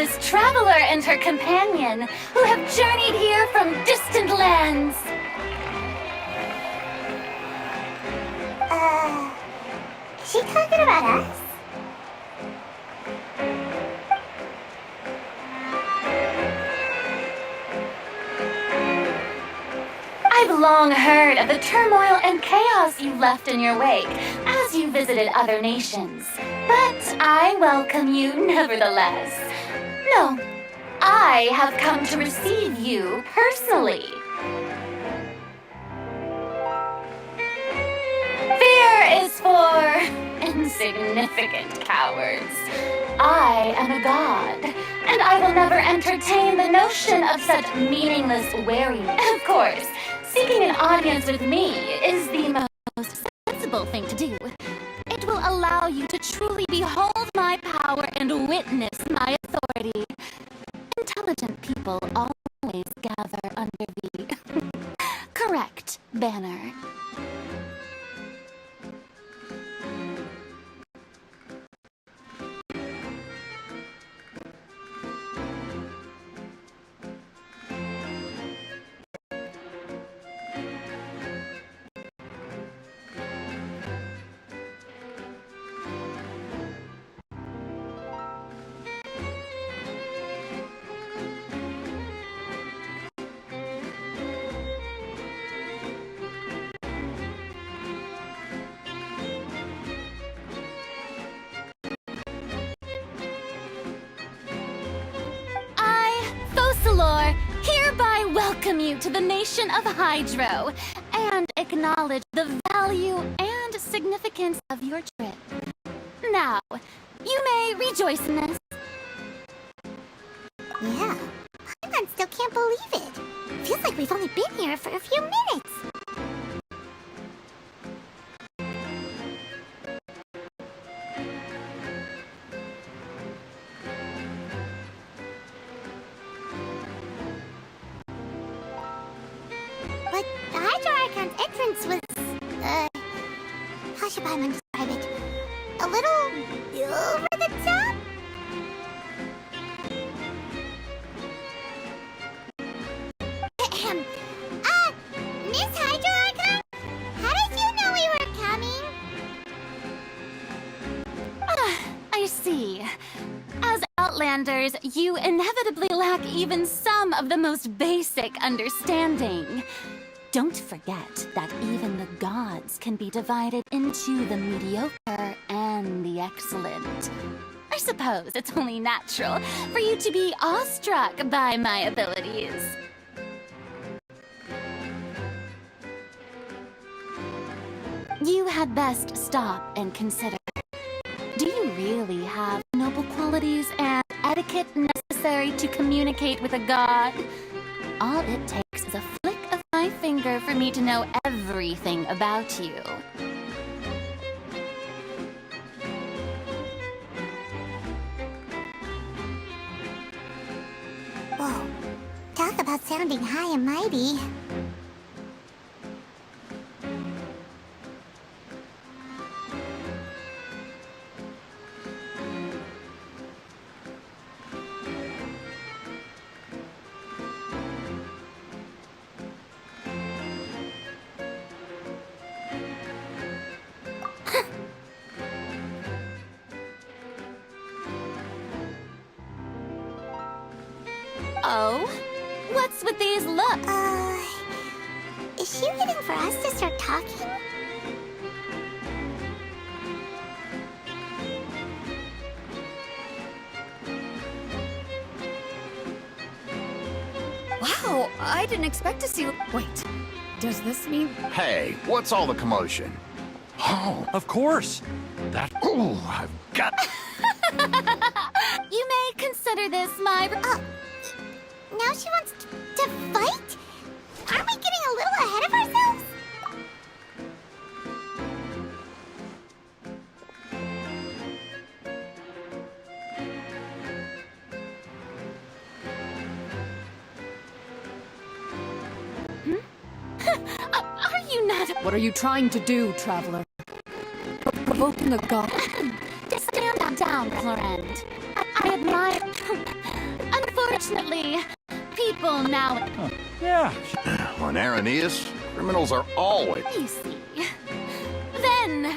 this traveler and her companion who have journeyed here from distant lands. Is she talking about us? I've long heard of the turmoil and chaos you left in your wake as you visited other nations. But I welcome you nevertheless. No, I have come to receive you personally. Fear is for insignificant cowards. I am a god, and I will never entertain the notion of such meaningless wariness. Of course, seeking an audience with me is the most sensible thing to do. It will allow you to truly behold my power and witness my authority. Intelligent people always gather under the correct banner. Hereby welcome you to the nation of Hydro and acknowledge the value and significance of your trip. Now, you may rejoice in this. Yeah, Paimon still can't believe it. Feels like we've only been here for a few minutes. But the Hydro Archon's entrance was, how should Paimon describe it? A little over the top? Miss Hydro Archon? How did you know we were coming? I see. As Outlanders, you inevitably lack even some of the most basic understanding. Don't forget that even the gods can be divided into the mediocre and the excellent. I suppose it's only natural for you to be awestruck by my abilities. You had best stop and consider. Do you really have noble qualities and etiquette necessary to communicate with a god? All it takes is a flick of my finger for me to know everything about you. Whoa, talk about sounding high and mighty. Oh? What's with these looks? Is she waiting for us to start talking? Wow, I didn't expect to see... Wait, does this mean... Hey, what's all the commotion? Oh, of course. Ooh, I've got... You may consider this my... Now she wants to fight? Aren't we getting a little ahead of ourselves? Are you not... What are you trying to do, traveler? Provoking a god? Just stand down, Florent. I admire... Unfortunately, people now... Yeah. On Araneus, criminals are always... You see. Then...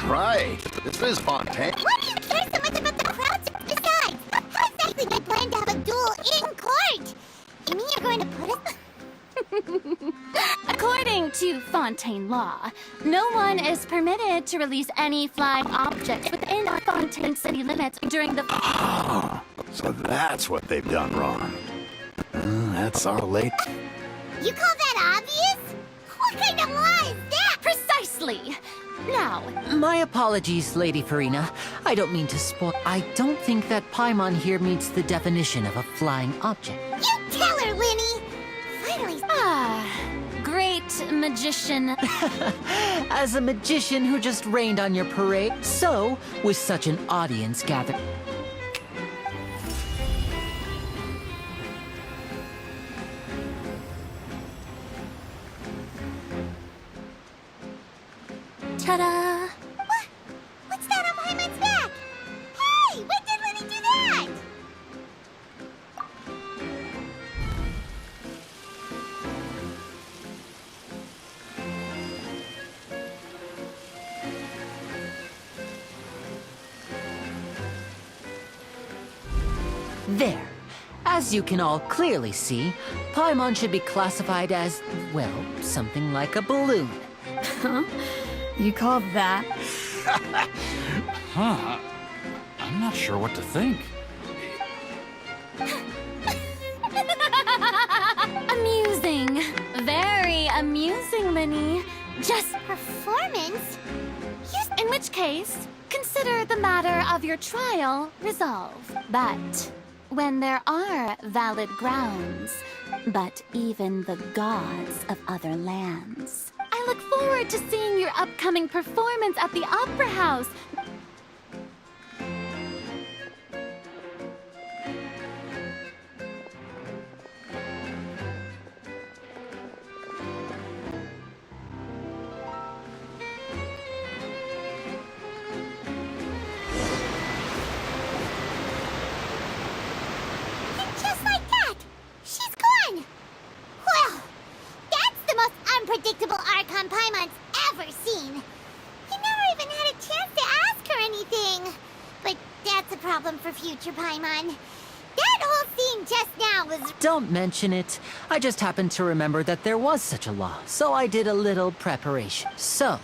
Right. This is Fontaine. Why do you care so much about the crowds? Besides, how exactly do you plan to have a duel in court? You mean you're going to put us... According to Fontaine law, no one is permitted to release any flying objects within Fontaine city limits during the... So that's what they've done wrong. That's our late... You call that obvious? What kind of law is that? Precisely! Now, My apologies, Lady Farina. I don't mean to spoil. I don't think that Paimon here meets the definition of a flying object. You tell her, Winnie! Finally... great magician. As a magician who just rained on your parade, so, with such an audience gathered... Ta-da! What? What's that on Paimon's back? Hey! When did Winnie do that? There. As you can all clearly see, Paimon should be classified as, well, something like a balloon. You call that? Huh. I'm not sure what to think. Amusing. Very amusing, Minnie. Just Performance? in which case, consider the matter of your trial resolved. But when there are valid grounds, but even the gods of other lands. I look forward to seeing your upcoming performance at the Opera House. And just like that, she's gone! Well, that's the most unpredictable Archon Paimon's ever seen. We never even had a chance to ask her anything. But that's a problem for future Paimon. That whole scene just now was... Don't mention it. I just happened to remember that there was such a law, so I did a little preparation. So,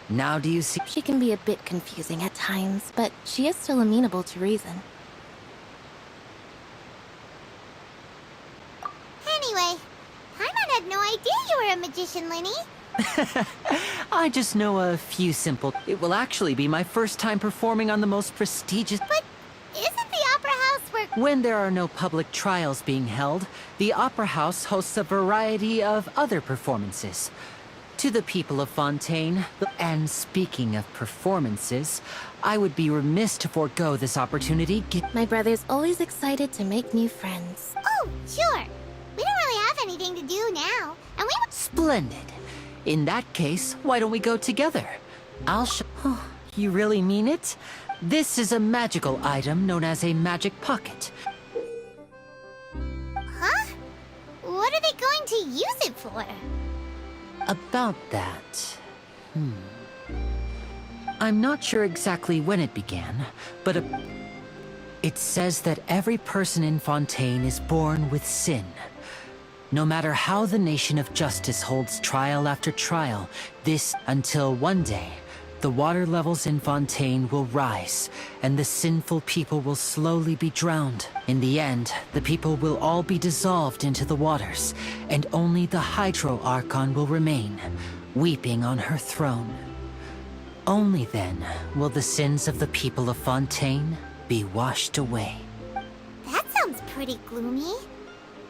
now do you see... She can be a bit confusing at times, but she is still amenable to reason. Anyway, Paimon had no idea you were a magician, Linny. I just know a few simple... It will actually be my first time performing on the most prestigious... But isn't the Opera House where... When there are no public trials being held, the Opera House hosts a variety of other performances. To the people of Fontaine, and speaking of performances, I would be remiss to forego this opportunity. My brother's always excited to make new friends. Oh, sure. We don't really have anything to do now, and we... Splendid. In that case, why don't we go together? I'll show... You really mean it? This is a magical item known as a magic pocket. Huh? What are they going to use it for? About that... I'm not sure exactly when it began, but it says that every person in Fontaine is born with sin. No matter how the nation of justice holds trial after trial, until one day, the water levels in Fontaine will rise, and the sinful people will slowly be drowned. In the end, the people will all be dissolved into the waters, and only the Hydro Archon will remain, weeping on her throne. Only then will the sins of the people of Fontaine be washed away. That sounds pretty gloomy.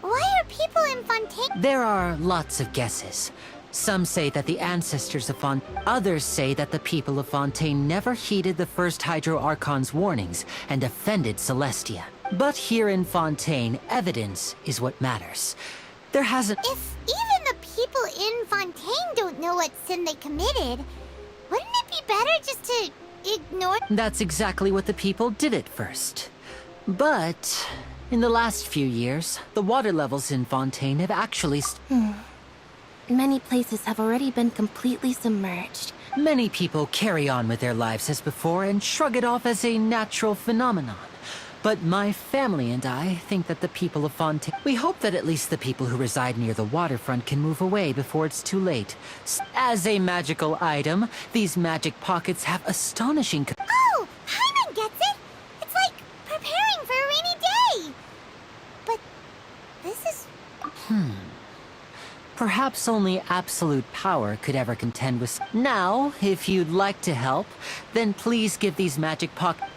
Why are people in Fontaine... There are lots of guesses. Some say that the ancestors of Fontaine... Others say that the people of Fontaine never heeded the first Hydro Archon's warnings and offended Celestia. But here in Fontaine, evidence is what matters. There hasn't... If even the people in Fontaine don't know what sin they committed, wouldn't it be better just to ignore... That's exactly what the people did at first. But in the last few years, the water levels in Fontaine have actually Many places have already been completely submerged. Many people carry on with their lives as before and shrug it off as a natural phenomenon. But my family and I think that the people of Fontaine... We hope that at least the people who reside near the waterfront can move away before it's too late. As a magical item, these magic pockets have astonishing... Oh, Hyman gets it! It's like preparing for a rainy day! But this is... Perhaps only absolute power could ever contend with... Now, if you'd like to help, then please give these magic pockets...